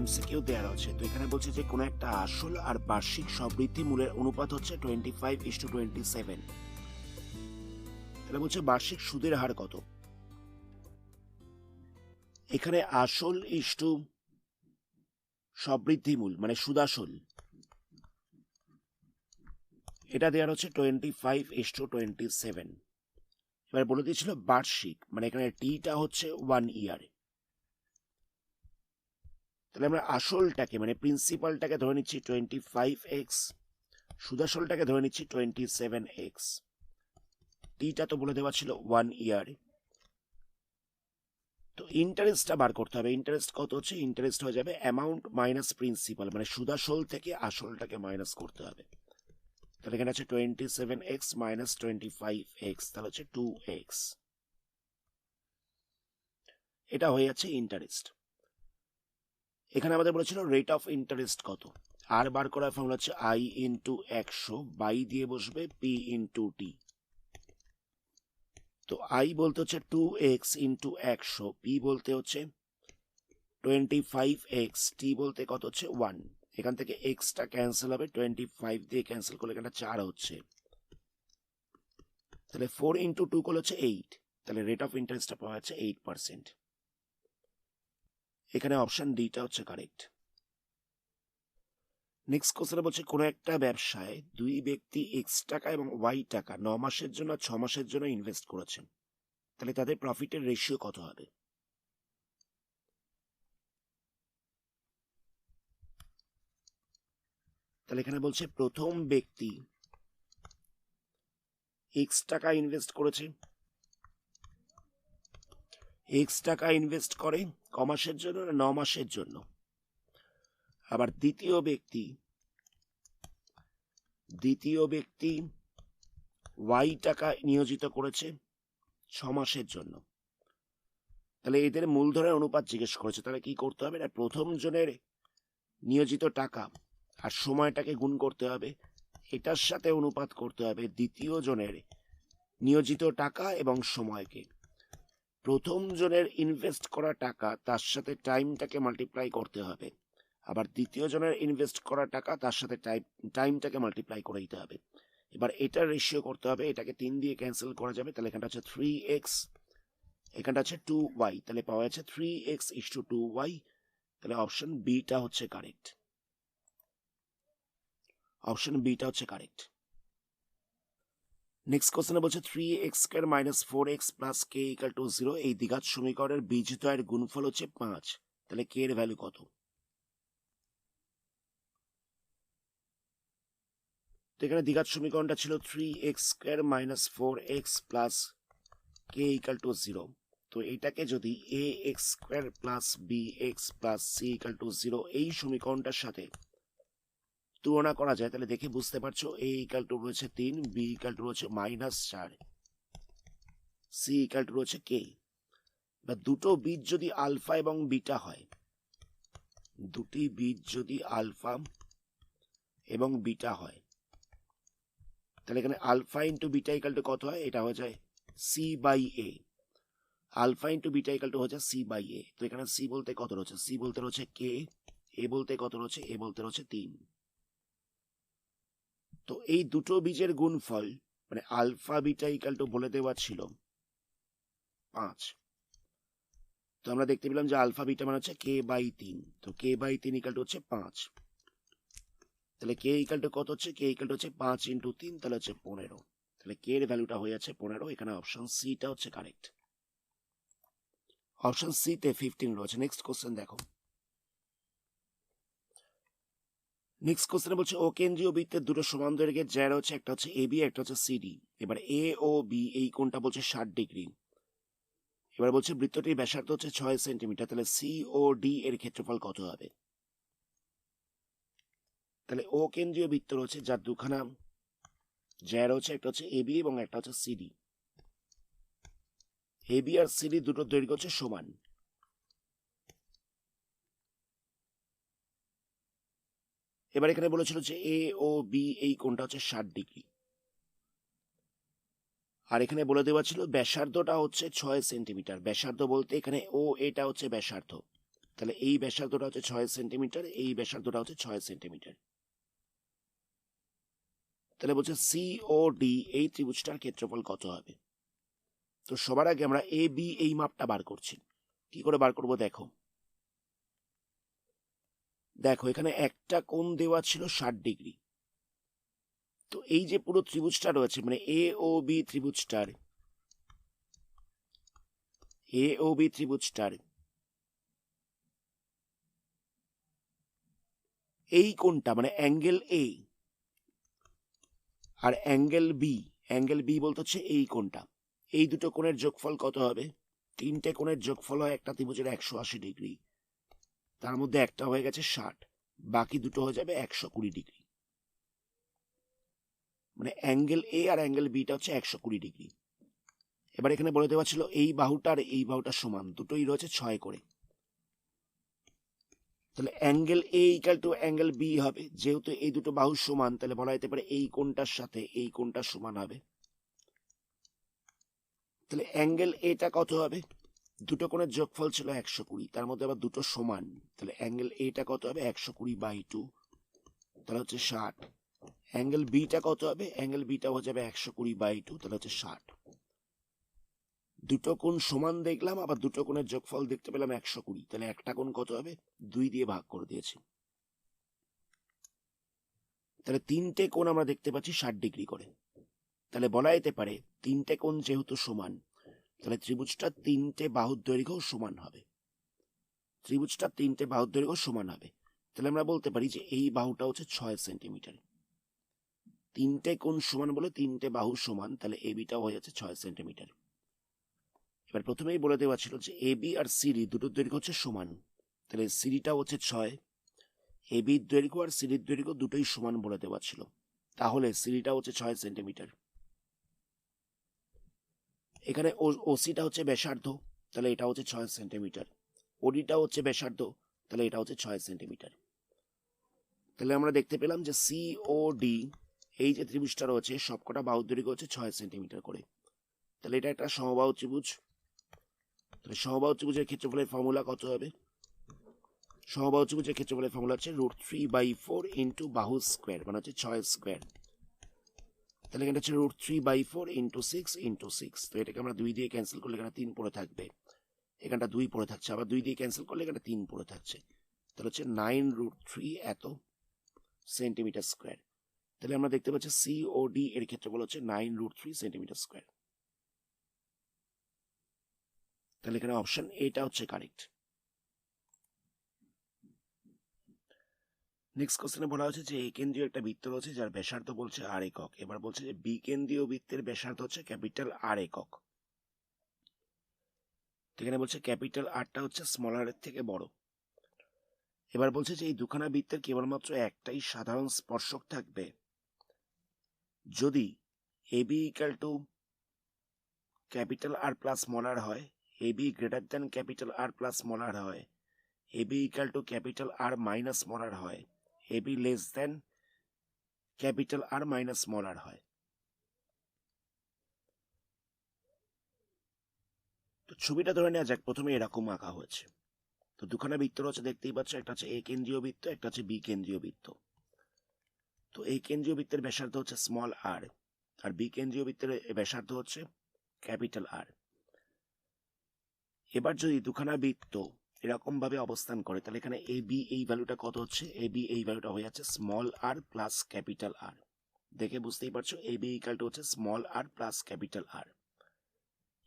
MCQ দেওয়া আছে। তো এখানে বলছে যে কোনো একটা আসল আর বার্ষিক সবৃদ্ধি মূলের অনুপাত হচ্ছে 25:27। তাহলে বলছে বার্ষিক সুদের হার কত। এখানে আসল ইস্টু সবৃদ্ধি মূল মানে সুদাসল, এটা দেওয়ার হচ্ছে 25:27। এবার বলে দিয়েছিল বার্ষিক, মানে এখানে টিটা হচ্ছে 1 ইয়ার। তাহলে আমরা আসলটাকে মানে প্রিন্সিপালটাকে ধরে নিচ্ছি 25x, সুদাসলটাকে ধরে নিচ্ছি 27x, টিটা তো বলে দেওয়া ছিল 1 ইয়ার। তো ইন্টারেস্টটা বার করতে হবে। ইন্টারেস্ট কত হচ্ছে, ইন্টারেস্ট হয়ে যাবে অ্যামাউন্ট মাইনাস প্রিন্সিপাল, মানে সুদাসল থেকে আসলটাকে মাইনাস করতে হবে। তাহলে এখানে আছে 27x মাইনাস 25x, তাহলে হচ্ছে 2x। এটা হয়ে যাচ্ছে ইন্টারেস্ট। এখানে আমাদের বলেছিল রেট অফ ইন্টারেস্ট কত। আর বার করার ফর্মুলা হচ্ছে I ইন্টু 100 বাই দিয়ে বসবে P ইন্টু টি। তো I বলতে হচ্ছে 2x ইন্টু 100, P বলতে হচ্ছে 25x, T বলতে কত হচ্ছে 1। এখান থেকে এক্সটা ক্যান্সেল হবে, 25 দিয়ে ক্যান্সেল করলে এখানে 4 হচ্ছে। তাহলে 4 ইন্টু 2 করলে হচ্ছে 8। তাহলে রেট অফ ইন্টারেস্টটা পাওয়া যাচ্ছে 8%। এখানে অপশন ডিটা হচ্ছে কারেক্ট। নেক্সট কোশ্চেনে বলছে কোনো একটা ব্যবসায় দুই ব্যক্তি এক্স টাকা এবং ওয়াই টাকা 9 মাসের জন্য 6 মাসের জন্য ইনভেস্ট করেছেন। তাহলে তাদের প্রফিটের রেশিও কত হবে। তাহলে এখানে বলছে প্রথম ব্যক্তি এক্স টাকা ইনভেস্ট করেছে, এক্স টাকা ইনভেস্ট করে ক মাসের জন্য না 9 মাসের জন্য। আবার দ্বিতীয় ব্যক্তি ওয়াই টাকা নিয়োজিত করেছে 6 মাসের জন্য। তাহলে এদের মূলধনের অনুপাত জিজ্ঞেস করেছে। তাহলে কি করতে হবে না, প্রথম জনের নিয়োজিত টাকা আর সময়টাকে গুণ করতে হবে, এটার সাথে অনুপাত করতে হবে দ্বিতীয় জনের নিয়োজিত টাকা এবং সময়কে। প্রথম জনের ইনভেস্ট করা টাকা তার সাথে টাইমটাকে মাল্টিপ্লাই করতে হবে, আবার দ্বিতীয় জনের ইনভেস্ট করা টাকা তার সাথে টাইমটাকে মাল্টিপ্লাই করে দিতে হবে। এবার এটার রেশিও করতে হবে, এটাকে 3 দিয়ে ক্যান্সেল করা যাবে। তাহলে এখানটা হচ্ছে 3x, এখানটা হচ্ছে 2y, তাহলে পাওয়া যাচ্ছে 3x:2y। তাহলে অপশন বিটা হচ্ছে কারেক্ট। অপশন বিটা হচ্ছে কারেক্ট। নেক্সট কোশ্চেনে বলছে 3x² minus 4x plus k equal to 0 এই দ্বিঘাত সমীকরণের বীজদ্বয়ের গুণফল হচ্ছে 5। তাহলে k এর ভ্যালু কত। তো এখানে দ্বিঘাত সমীকরণটা ছিল 3x² minus 4x plus k equal to 0। তো এইটাকে যদি ax² plus bx plus c equal to 0 এই সমীকরণটার সাথে তুলনা করা যায়, তাহলে দেখে বুঝতে পারছো a ইকাল টু রয়েছে 3, b ইকাল টু রয়েছে -4, c ইকাল টু রয়েছে k। বা দুটো বীজ যদি আলফা এবং বিটা হয়, দুটি বীজ যদি আলফা এবং বিটা হয়, তাহলে এখানে alpha into beta equal to কত হয়, এটা হয়ে যায় C by A. Alpha into beta equal to হচ্ছে সি বাই এ। তো এখানে সি বলতে কত রয়েছে, সি বলতে রয়েছে কে, এ বলতে কত রয়েছে, এ বলতে রয়েছে 3। তো এই দুটো বীজের গুণফল মানে আলফা বিটা ইকাল টু বলে দেওয়া ছিল 5। তো আমরা দেখতে পেলাম যে আলফা বিটা মানে হচ্ছে কে বাই 3। তো কে বাই 3 ইকাল টু হচ্ছে 5। তাহলে কে ইকাল টু কত হচ্ছে, কে ইকাল টু হচ্ছে 5 ইন্টু 3, তাহলে হচ্ছে 15। তাহলে কে এর ভ্যালুটা হয়ে যাচ্ছে 15। এখানে অপশন সিটা হচ্ছে কারেক্ট। অপশন সি তে 15 রয়েছে। নেক্সট কোশ্চেন দেখো। নেক্সট কোশ্চেনে বলছে ও কেন্দ্রীয় বৃত্তের দুটো সমান দৈর্ঘ্যের জ্যা হচ্ছে, একটা হচ্ছে এবি একটা হচ্ছে সিডি। এবার এ ও বি এই কোণটা বলছে 60 ডিগ্রি। এবার বলছে বৃত্তটির ব্যাসার্ধ হচ্ছে 6 সেন্টিমিটার। তাহলে সি ও ডি এর ক্ষেত্রফল কত হবে। তাহলে ও কেন্দ্রীয় বৃত্ত রয়েছে যার দুখানা জ্যা রয়েছে, একটা হচ্ছে এবি এবং একটা হচ্ছে সিডি। এবি আর সিডি দুটোর দৈর্ঘ্য হচ্ছে সমান। এবার এখানে বলেছিল যে এ ও বি এই কোণটা হচ্ছে 60 ডিগ্রি, আর এখানে বলে দেওয়া ছিল ব্যাসার্ধটা হচ্ছে 6 সেন্টিমিটার। ব্যাসার্ধ বলতে এখানে ও এটা হচ্ছে ব্যাসার্ধ। তাহলে এই ব্যাসার্ধটা হচ্ছে 6 সেন্টিমিটার, এই ব্যাসার্ধটা হচ্ছে 6 সেন্টিমিটার। তাহলে বলছে সিওডি এই ত্রিভুজটার ক্ষেত্রফল কত হবে। তো সবার আগে আমরা এ বি এই মাপটা বার করছি। কি করে বার করব দেখো, দেখো এখানে একটা কোণ দেওয়া ছিল 60 ডিগ্রি। তো এই যে পুরো ত্রিভুজটা রয়েছে মানে এ ও বি ত্রিভুজটার এই কোণটা মানে অ্যাঙ্গেল এ আর অ্যাঙ্গেল বি বলতে হচ্ছে এই কোণটা, এই দুটো কোণের যোগফল কত হবে। তিনটে কোণের যোগফল হয় একটা ত্রিভুজের 180 ডিগ্রি, তার মধ্যে একটা হয়ে গেছে 60, বাকি দুটো হয়ে যাবে 120 ডিগ্রি। মানে অ্যাঙ্গেল এ আর অ্যাঙ্গেল বিটা হচ্ছে 120 ডিগ্রি। এবার এখানে বলে দেওয়া ছিল এই বাহুটা আর এই বাহুটা সমান, দুটোই রয়েছে 6 করে। তাহলে angle A equal to angle B হবে, যেহেতু এই দুটো বাহু সমান তাহলে বলা যেতে পারে এই কোণটার সাথে এই কোণটা সমান হবে। তাহলে অ্যাঙ্গেল এটা কত হবে, দুটো কোণের যোগফল ছিল 120, তার মধ্যে আবার দুটো সমান, তাহলে অ্যাঙ্গেল এটা কত হবে 120/2, তাহলে হচ্ছে 60। অ্যাঙ্গেল বিটা কত হবে, অ্যাঙ্গেল বিটা হয়ে যাবে 120/2, তাহলে হচ্ছে 60। দুটো কোণ সমান দেখলাম, আবার দুটো কোণের যোগফল দেখতে পেলাম 120, তাহলে একটা কোণ কত হবে 2 দিয়ে ভাগ করে দিয়েছি। তাহলে তিনটে কোণ আমরা দেখতে পাচ্ছি 60 ডিগ্রি করে। তাহলে বলা যেতে পারে তিনটে কোণ যেহেতু সমান তাহলে ত্রিভুজটা তিনটে বাহুর দৈর্ঘ্য সমান হবে, তাহলে আমরা বলতে পারি যে এই বাহুটা হচ্ছে 6 সেন্টিমিটার। তিনটে কোণ সমান বলে তিনটে বাহু সমান, তাহলে এ বিটাও হয়ে যাচ্ছে 6 সেন্টিমিটার। এবার প্রথমেই বলে দেওয়া ছিল যে এ বি আর সিডি দুটোর দৈর্ঘ্য হচ্ছে সমান, তাহলে সিডিটা হচ্ছে 6, এ বির দৈর্ঘ্য আর সিডির দৈর্ঘ্য দুটোই সমান বলে দেওয়া ছিল, তাহলে সিডিটা হচ্ছে 6 সেন্টিমিটার। এখানে ওসিটা হচ্ছে ব্যাসার্ধ, তাহলে এটা হচ্ছে 6 সেন্টিমিটার। ওডিটা হচ্ছে ব্যাসার্ধ, তাহলে এটা হচ্ছে 6 সেন্টিমিটার। তাহলে আমরা দেখতে পেলাম যে সিওডি এই যে ত্রিভুজটা রয়েছে সবকটা বাহুর দৈর্ঘ্য হচ্ছে 6 সেন্টিমিটার করে। তাহলে এটা একটা সমবাহু ত্রিভুজ। তাহলে সমবাহু ত্রিভুজের ক্ষেত্রফলের ফর্মুলা কত হবে, সমবাহু ত্রিভুজের ক্ষেত্রফলের ফর্মুলা হচ্ছে √3/4 ইন্টু বাহু স্কোয়ার, মানে হচ্ছে 6 স্কোয়ার। তাহলে এখানে হচ্ছে √3/4 ইন্টু 6 ইন্টু 6, তো এটাকে আমরা 2 দিয়ে ক্যান্সেল করলে এখানে 3 পড়ে থাকবে, এখানটা 2 পড়ে থাকছে, আবার 2 দিয়ে ক্যান্সেল করলে এখানে 3 পড়ে থাকছে, তাহলে হচ্ছে 9√3 এত সেন্টিমিটার স্কোয়ার। তাহলে আমরা দেখতে পাচ্ছি সিওডি এর ক্ষেত্রফল হচ্ছে 9√3 সেন্টিমিটার স্কোয়ার। তাহলে এখানে অপশন এটা হচ্ছে কারেক্ট। নেক্সট কোশ্চেনে বলা হচ্ছে যে এ কেন্দ্রীয় একটা বৃত্ত রয়েছে যার ব্যাসার্ধ বলছে আর একক। এবার বলছে যে বি কেন্দ্রীয় বৃত্তের ব্যাসার্ধ হচ্ছে ক্যাপিটাল আর একক। এখানে বলছে ক্যাপিটাল আরটা হচ্ছে স্মল আর এর থেকে বড়। এবার বলছে যে এই দুখানা বৃত্তের কেবলমাত্র একটাই সাধারণ স্পর্শক থাকবে যদি A B equal to capital R plus small R হয়, A B greater than capital R plus small R হয়, A B equal to capital R minus small R হয়, A B less than capital R minus small R হয়। তো ছবিটা ধরে নেওয়া যাক, প্রথমে এরকম আঁকা হয়েছে। তো দুখানা বৃত্ত রয়েছে দেখতেই পাচ্ছ, একটা হচ্ছে এ কেন্দ্রীয় বৃত্ত, একটা হচ্ছে বি কেন্দ্রীয় বৃত্ত। তো এই কেন্দ্রীয় বৃত্তের ব্যাসার্ধ হচ্ছে স্মল আর, আর বি কেন্দ্রীয় বৃত্তের ব্যাসার্ধ হচ্ছে ক্যাপিটাল আর। এবার যদি দুখানা বৃত্ত এরকম ভাবে অবস্থান করে তাহলে এখানে এ বি এই ভ্যালুটা কত হচ্ছে, এ বি এই ভ্যালুটা হয়ে যাচ্ছে স্মল আর প্লাস ক্যাপিটাল আর। দেখে বুঝতেই পারছো এ বি ইকুয়াল টু হচ্ছে স্মল আর প্লাস ক্যাপিটাল আর।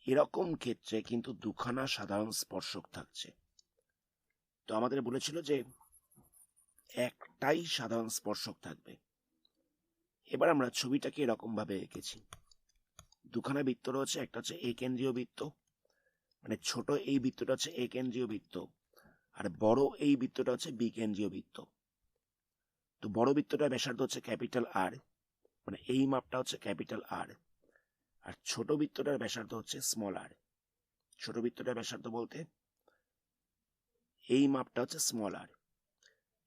এরকম ক্ষেত্রে কিন্তু দুখানা সাধারণ স্পর্শক থাকছে। তো আমাদের বলেছিল যে একটাই সাধারণ স্পর্শক থাকবে। এবার আমরা ছবিটাকে এরকম ভাবে এঁকেছি, দুখানা বৃত্ত রয়েছে, একটা হচ্ছে এ কেন্দ্রীয় বৃত্ত, মানে ছোট এই বৃত্তটা হচ্ছে এ কেন্দ্রীয় বৃত্ত, আর বড় এই বৃত্তটা হচ্ছে বি কেন্দ্রীয় বৃত্ত। তো বড় বৃত্তটার ব্যাসার্ধ হচ্ছে ক্যাপিটাল আর, মানে এই মাপটা হচ্ছে ক্যাপিটাল আর, আর ছোট বৃত্তটার ব্যাসার্ধ হচ্ছে স্মল আর। ছোট বৃত্তটার ব্যাসার্ধ বলতে এই মাপটা হচ্ছে স্মল আর।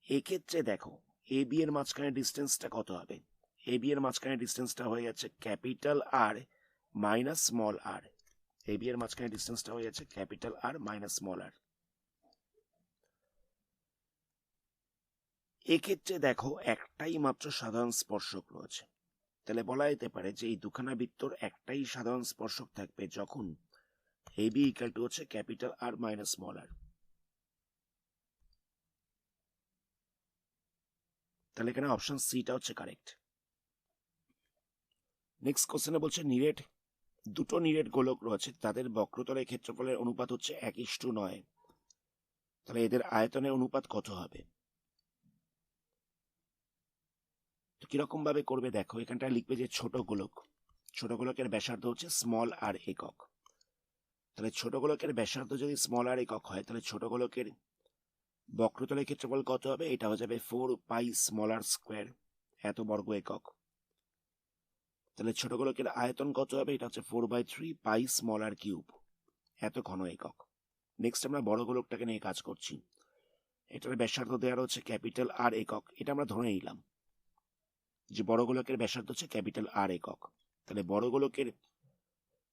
এক্ষেত্রে দেখো এ বি এর মাঝখানে ডিস্টেন্সটা কত হবে, এ বি এর মাঝখানে ডিস্টেন্সটা হয়ে যাচ্ছে capital R minus small R. A B এর মাঝখানে ডিস্টেন্সটা হয়ে যাচ্ছে ক্যাপিটাল আর মাইনাস স্মল আর। এক্ষেত্রে দেখো একটাই মাত্র সাধারণ স্পর্শক রয়েছে, তাহলে বলা যেতে পারে যে এই দুখানা বৃত্তর একটাই সাধারণ স্পর্শক থাকবে যখন AB ইকুয়াল টু হচ্ছে ক্যাপিটাল আর মাইনাস স্মল আর। তাহলে এখানে অপশন সিটা হচ্ছে কারেক্ট। নেক্সট কোশ্চেনে বলছে দুটো নিরেট গোলক রয়েছে, তাদের বক্রতলের ক্ষেত্রফলের অনুপাত হচ্ছে 1:9। তাহলে এদের আয়তনের অনুপাত কত হবে? তো কিরকম ভাবে করবে দেখো, এখানটা লিখবে যে ছোট গোলকের ব্যাসার্ধ হচ্ছে স্মল আর একক। তাহলে ছোট গোলকের ব্যাসার্ধ যদি স্মল আর একক হয়, তাহলে ছোট গোলকের বক্রতলের ক্ষেত্রফল কত হবে? এটা হয়ে যাবে 4π স্মল আর স্কোয়ার, এত বর্গ একক। তাহলে ছোট গোলকের আয়তন কত হবে? এটা হচ্ছে 4/3π স্মল আর কিউব, এত ঘন একক। নেক্সট আমরা বড় গোলকটাকে নিয়ে কাজ করছি। এটার ব্যাসার্ধ দেওয়া হচ্ছে ক্যাপিটাল আর একক, এটা আমরা ধরে নিলাম যে বড় গোলকের ব্যাসার্ধ হচ্ছে ক্যাপিটাল আর একক। তাহলে বড় গোলকের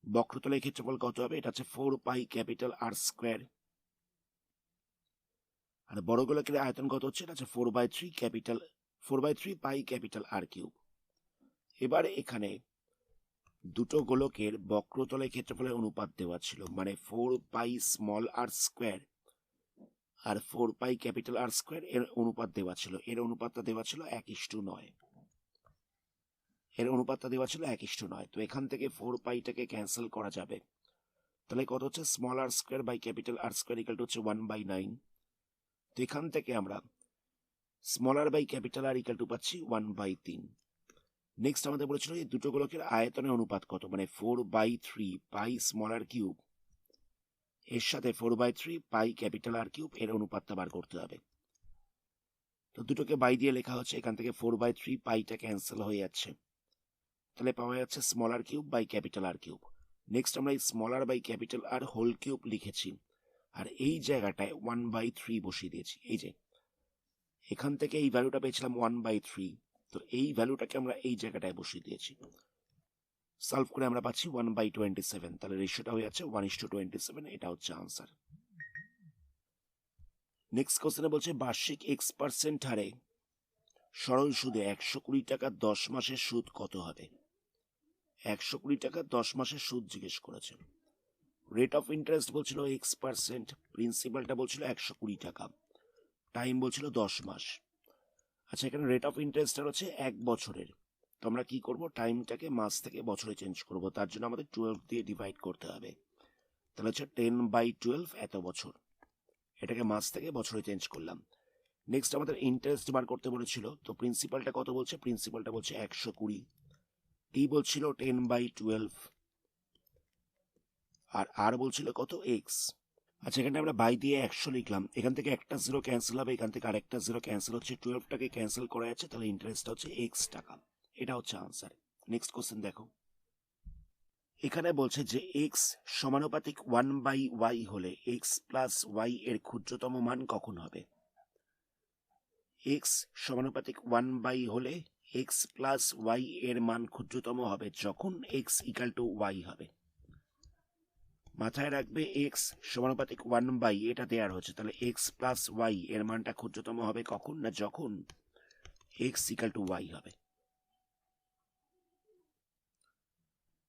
বক্রতলের ক্ষেত্রফল কত হবে? এটা হচ্ছে 4π ক্যাপিটাল আর স্কোয়ার। আর বড় গোলকের আয়তন কত হচ্ছে? এটা হচ্ছে 4/3π ক্যাপিটাল আর কিউব। এবার এখানে দুটো গোলকের বক্রতলের ক্ষেত্রফলের অনুপাত দেওয়া ছিল, মানে 4π স্মল আর স্কোয়ার আর 4π ক্যাপিটাল আর স্কোয়ার এর অনুপাত দেওয়া ছিল। এর অনুপাতটা দেওয়া ছিল 1:9। তো এখান থেকে 4πটাকে ক্যান্সেল করা যাবে। তাহলে কত হচ্ছে? Small R square by capital R square equal to হচ্ছে 1/9। তো এখান থেকে আমরা small R by capital R equal to পাচ্ছি 1/3। নেক্সট আমাদের বলেছিল যে দুটো গোলকের আয়তনের অনুপাত কত, মানে 4/3π স্মল আর কিউব এর সাথে 4/3π ক্যাপিটাল আর কিউব এর অনুপাতটা বার করতে হবে। তো দুটোকে বাই দিয়ে লেখা হচ্ছে, এখান থেকে 4/3πটা ক্যান্সেল হয়ে যাচ্ছে, তাহলে পাওয়া যাচ্ছে small R cube by capital R cube. Next আমরা এই small R by capital R whole cube লিখেছি, আর এই জায়গাটায় 1/3 বসিয়ে দিয়েছি। এই যে এখান থেকে এই ভ্যালুটা পেয়েছিলাম 1/3, তো এই ভ্যালুটাকে আমরা এই জায়গাটায় বসিয়ে দিয়েছি। সলভ করে আমরা পাচ্ছি 1/27। তাহলে রেশিওটা হয়ে যাচ্ছে 1:27। এটা হচ্ছে আনসার। নেক্সট কোশ্চেনে বলছে বার্ষিক X% হারে সরল সুদে 120 টাকা 10 মাসের সুদ কত হবে? 120 টাকা 10 মাসের সুদ জিজ্ঞেস করেছে। রেট অফ ইন্টারেস্ট বলছিল X%, প্রিন্সিপালটা বলছিল 120 টাকা, টাইম বলছিল 10 মাস। আচ্ছা, এখানে রেট অফ ইন্টারেস্টটা হচ্ছে 1 বছরের। তো আমরা কি করব? টাইমটাকে মাস থেকে বছরে চেঞ্জ করব, তার জন্য আমাদের 12 দিয়ে ডিভাইড করতে হবে। তাহলে হচ্ছে 10/12 এত বছর। এটাকে মাস থেকে বছরে চেঞ্জ করলাম। নেক্সট আমাদের ইন্টারেস্ট বার করতে বলেছিল, তো প্রিন্সিপালটা কত বলছে? প্রিন্সিপালটা বলছে 120, টি বলছিল 10/12, আর বলছিল কত? এক্স। আচ্ছা, এখানে আমরা বাই দিয়ে 100 লিখলাম, এখান থেকে একটা জিরো ক্যান্সেল হবে, এখান থেকে আরেকটা জিরো ক্যান্সেল হচ্ছে, 12টাকে ক্যান্সেল করা যাচ্ছে, তাহলে ইন্টারেস্টটা হচ্ছে এক্স টাকা। এটা হচ্ছে আনসার। নেক্সট কোশ্চেন দেখো, এখানে বলছে যে এক্স সমানুপাতিক 1/y হলে এক্স প্লাস ওয়াই এর ক্ষুদ্রতম মান কখন হবে? এক্স সমানুপাতিক 1/y হলে এক্স প্লাস ওয়াই এর মান ক্ষুদ্রতম হবে যখন এক্স ইকাল টু ওয়াই হবে। মাথায় রাখবে এক্স সমানুপাতিক 1/, এটা দেওয়ার হচ্ছে, তাহলে এক্স প্লাস ওয়াই এর মানটা ক্ষুদ্রতম হবে কখন? না যখন এক্স ইকাল টু ওয়াই হবে।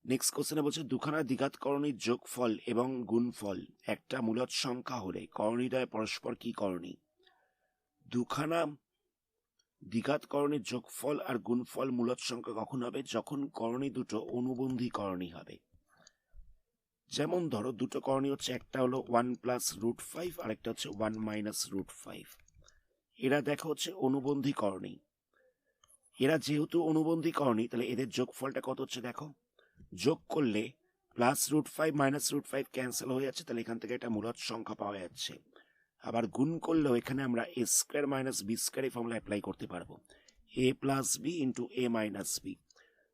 নেক্সট কোশ্চেনে বলছে দুখানা দ্বিঘাত করণীর যোগফল এবং গুণফল একটা মূলদ সংখ্যা হলে করণীদ্বয় পরস্পর কি করণী? দুখানা দ্বিঘাত করণীর যোগফল আর গুণফল মূলদ সংখ্যা কখন হবে? যখন করণী দুটো অনুবন্ধী করণী হবে। যেমন ধরো দুটো করণী হচ্ছে, একটা হলো 1 + √5 আর একটা হচ্ছে 1 - √5। এরা দেখো হচ্ছে অনুবন্ধী করণী। এরা যেহেতু অনুবন্ধী করণী, তাহলে এদের যোগফলটা কত হচ্ছে দেখো, যোগ করলে +√5 - √5 ক্যান্সেল হয়ে যাচ্ছে, তাহলে এখান থেকে একটা মূলদ সংখ্যা পাওয়া যাচ্ছে। আবার গুণ করলেও এখানে আমরা a² - b² এই ফর্মুলা অ্যাপ্লাই করতে পারবো, a + b × a - b।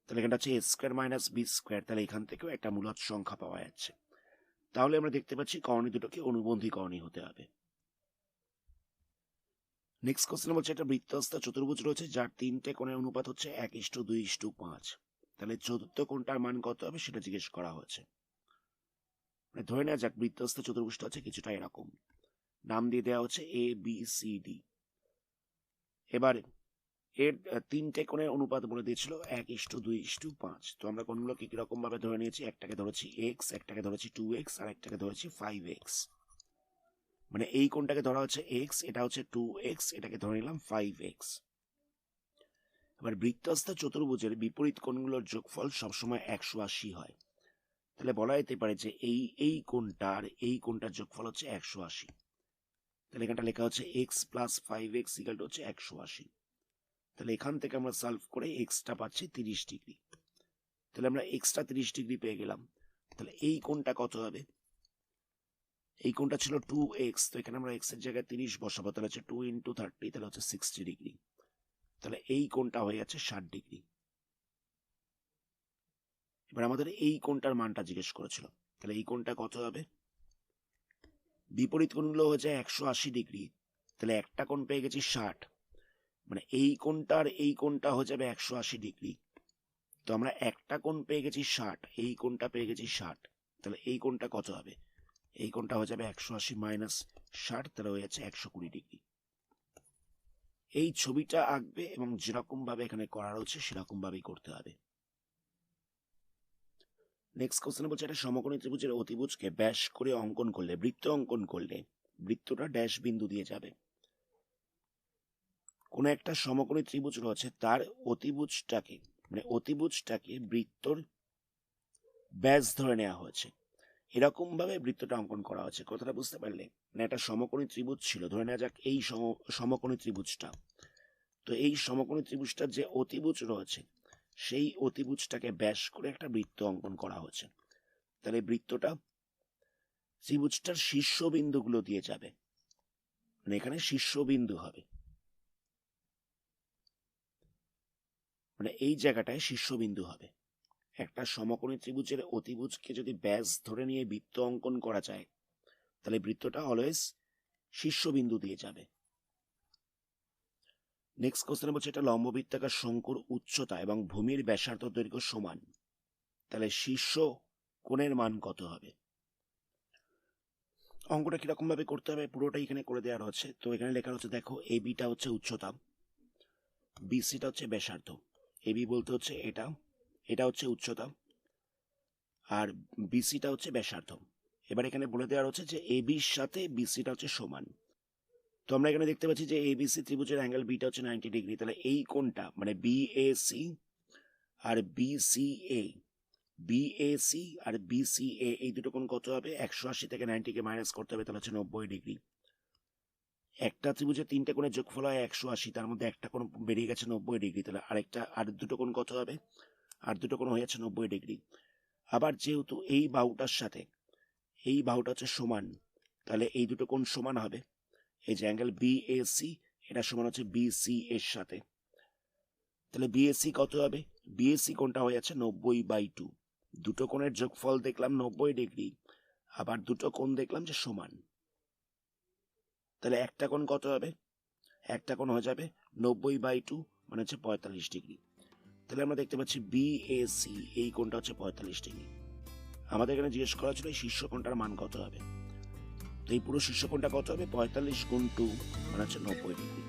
তাহলে এখানটা হচ্ছে a² - b², তাহলে এখান থেকেও একটা মূলদ সংখ্যা পাওয়া যাচ্ছে। তাহলে আমরা দেখতে পাচ্ছি করণী দুটোকে অনুবন্ধী করণী হতে হবে। নেক্সট কোশ্চেন বলছে একটা বৃত্তস্থ চতুর্ভুজ রয়েছে যার 3টে কোণের অনুপাত হচ্ছে 1:2:5। তাহলে চতুর্থ কোণটার মান কত হবে সেটা জিজ্ঞেস করা হয়েছে। ধরে নেওয়া যাক বৃত্তস্থ চতুর্ভুজটা হচ্ছে কিছুটা এরকম, নাম দিয়ে দেওয়া হচ্ছে ABCD। এবার এর তিনটে কোণের অনুপাত বলে দিয়েছিল 1:2:5। তো আমরা কোণগুলোকে কিরকম ভাবে ধরে নিয়েছি, একটাকে ধরেছি এক্স, একটাকে ধরেছি 2x, আর একটাকে ধরেছি 5x। মানে এই কোণটাকে ধরা হচ্ছে এক্স, এটা হচ্ছে 2x, এটাকে ধরে নিলাম 5x। এবার বৃত্তস্থ চতুর্ভুজের বিপরীত কোণগুলোর যোগফল সবসময় 180 হয়। তাহলে বলা যেতে পারে যে এই কোণটার এই কোণটার যোগফল হচ্ছে 180। তাহলে এখানটা লেখা হচ্ছে x plus 5x equal to হচ্ছে 180। তাহলে এখান থেকে আমরা সলভ করে এক্সটা পাচ্ছি 30 ডিগ্রি। তাহলে আমরা এক্সটা 30 ডিগ্রি পেয়ে গেলাম। তাহলে এই কোণটা কত হবে? এই কোণটা ছিল 2x, তো এখানে আমরা এক্স এর জায়গায় 30 বসাবো, তাহলে হচ্ছে 2 × 30, তাহলে হচ্ছে 60 ডিগ্রি। তাহলে এই কোণটা হয়ে যাচ্ছে 60 ডিগ্রি। এবার আমাদের এই কোণটার মানটা জিজ্ঞেস করেছিল, তাহলে এই কোণটা কত হবে? বিপরীত কোণগুলো হচ্ছে 180 ডিগ্রি, তাহলে একটা কোণ পেয়ে গেছি 60, মানে এই কোণটার এই কোণটা হয়ে যাবে 180 ডিগ্রি। তো আমরা একটা কোণ পেয়ে গেছি 60, এই কোণটা পেয়ে গেছি 60, তাহলে এই কোণটা কত হবে? এই কোণটা হয়ে যাবে 180 মাইনাস 60, তাহলে হয়ে যাচ্ছে 120 ডিগ্রি। এই ছবিটা আঁকবে এবং যেরকম ভাবে এখানে করা রয়েছে সেরকম ভাবেই করতে হবে। নেক্সট কোশ্চেন বলছে, একটা সমকোণী ত্রিভুজের অতিভুজকে ব্যাস করে অঙ্কন করলে, বৃত্ত অঙ্কন করলে বৃত্তটা ড্যাশ বিন্দু দিয়ে যাবে। কোন একটা সমকোণী ত্রিভুজ রয়েছে, তার অতিভুজটাকে বৃত্তর ব্যাস ধরে নেওয়া হয়েছে, এরকম ভাবে বৃত্তটা অঙ্কন করা হয়েছে। কথাটা বুঝতে পারলে? না, একটা সমকোণী ত্রিভুজ ছিল, ধরে নেওয়া যাক এই সমকোণী ত্রিভুজটা। তো এই সমকোণী ত্রিভুজটার যে অতিভুজ রয়েছে, সেই অতিভুজটাকে ব্যাস করে একটা বৃত্ত অঙ্কন করা হয়েছে। তাহলে বৃত্তটা ত্রিভুজটার শীর্ষবিন্দুগুলো দিয়ে যাবে, মানে এখানে শীর্ষবিন্দু হবে, মানে এই জায়গাটায় শীর্ষবিন্দু হবে। একটা সমকোণী ত্রিভুজের অতিভুজকে যদি ব্যাস ধরে নিয়ে বৃত্ত অঙ্কন করা যায়, তাহলে বৃত্তটা অলওয়েজ শীর্ষবিন্দু দিয়ে যাবে। নেক্সট কোশ্চেন বলছে, এটা লম্ববৃত্তাকার শঙ্কুর উচ্চতা এবং ভূমির ব্যাসার্ধ দৈর্ঘ্য সমান, তাহলে শীর্ষ কোণের মান কত হবে? অঙ্কটা কিরকম ভাবে করতে হবে পুরোটাই এখানে করে দেওয়া রয়েছে। তো এখানে লেখা হচ্ছে, দেখো এবিটা হচ্ছে উচ্চতা, বিসিটা হচ্ছে ব্যাসার্ধ। এবি বলতে হচ্ছে এটা হচ্ছে উচ্চতা, আর বিসিটা হচ্ছে ব্যাসার্ধ। এবার এখানে বলে দেওয়া হচ্ছে যে এবির সাথে বিসিটা হচ্ছে সমান। তো আমরা এখানে দেখতে পাচ্ছি যে এবিসি ত্রিভুজের অ্যাঙ্গেল বিটা হচ্ছে 90 ডিগ্রি। তাহলে এই কোণটা মানে বিএসি আর বিসিএ এই দুটো কোণ কত হবে? 180 থেকে 90 কে মাইনাস করতে হবে, তাহলে হচ্ছে 90 ডিগ্রি। একটা ত্রিভুজের তিনটে কোণের যোগফল হয় 180, তার মধ্যে একটা কোণ বেরিয়ে গেছে 90 ডিগ্রি, তাহলে আর দুটো কোণ কত হবে? আর দুটো কোণ হয়ে যাচ্ছে 90 ডিগ্রি। আবার যেহেতু এই বাহুটার সাথে এই বাহুটা হচ্ছে সমান, তাহলে এই দুটো কোণ সমান হবে। এই যে অ্যাঙ্গেল বিএসি, এটা সমান হচ্ছে বিসি এর সাথে। তাহলে বিএসি কত হবে? বিএসি কোণটা হয়ে যাচ্ছে 90/2। দুটো কোণের যোগফল দেখলাম 90 ডিগ্রি, আবার দুটো কোণ দেখলাম যে সমান। তাহলে একটা কোণ কত হবে? একটা কোণ হয়ে যাবে 90/2, মানে হচ্ছে 45 ডিগ্রি। তাহলে আমরা দেখতে পাচ্ছি বিএসি এই কোণটা হচ্ছে 45 ডিগ্রি। আমাদের এখানে জিজ্ঞেস করা ছিল এই শীর্ষ কোণটার মান কত হবে। তো এই পুরো শীর্ষ কোণটা কত হবে? 45 × 2, মানে হচ্ছে 90 ডিগ্রি।